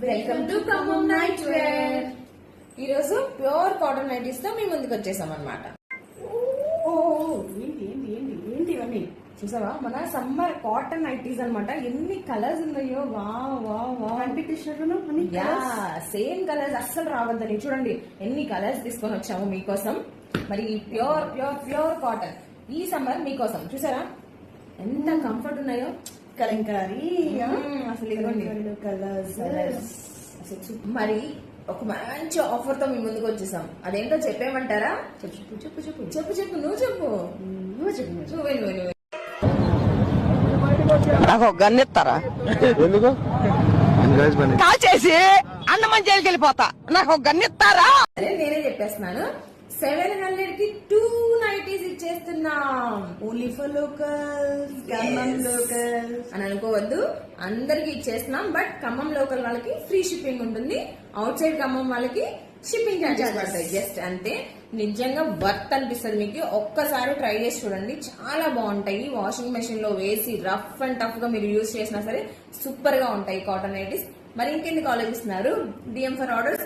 Welcome to Khammam night wear. ఈ రోజు pure cotton nighties తో మీ ముందుకు వచ్చేసాం అన్నమాట. ఏంటి ఇవన్నీ చూసావా? మన సమ్మర్ కాటన్ నైటీస్ అన్నమాట. ఎన్ని కలర్స్ ఉన్నాయో, వా వా వా. సేమ్ కలర్స్ అస్సలు రావద్దని చూడండి ఎన్ని కలర్స్ తీసుకొని వచ్చాము మీకోసం. మరి ప్యూర్ ప్యూర్ ప్యూర్ కాటన్ ఈ సమ్మర్ మీకోసం. చూసారా ఎంత కంఫర్ట్ ఉన్నాయో, కలంకారీ అసలు ఇదిగోండి కలర్స్. మరి ఒక మంచి ఆఫర్ తో మీ ముందుకు వచ్చేసాం. అదేంటో చెప్పేమంటారా? చెప్పు చెప్పు చెప్పు చెప్పు చెప్పు నువ్వు చెప్పు. నువ్వే నాకు ఒక గన్ ఇస్తారా? ఎందుకు కాల్ చేసి అన్నమని జైలుకి వెళ్ళిపోతా. నాకు ఒక గన్ ఇస్తారా? అదే నేనే చెప్పేస్తున్నాను. 700 కి 2 నైటీస్ ఇచ్చేస్తున్నాం. Only for locals, Khammam locals అని అనుకోవద్దు, అందరికి ఇచ్చేస్తున్నాం. బట్ ఖమ్మం లోకల్ వాళ్ళకి ఫ్రీ షిప్పింగ్ ఉంటుంది. అవుట్ సైడ్ ఖమ్మం వాళ్ళకి షిప్పింగ్ చార్జెస్ పడతాయి. జస్ట్ అంతే. నిజంగా వర్త్ అనిపిస్తుంది మీకు. ఒక్కసారి ట్రై చేసి చూడండి, చాలా బాగుంటాయి. వాషింగ్ మెషిన్ లో వేసి రఫ్ అండ్ టఫ్ గా మీరు యూజ్ చేసినా సరే సూపర్ గా ఉంటాయి కాటన్ నైటీస్. మరి ఇంకెందుకు ఆలోచిస్తున్నారు? DM for orders.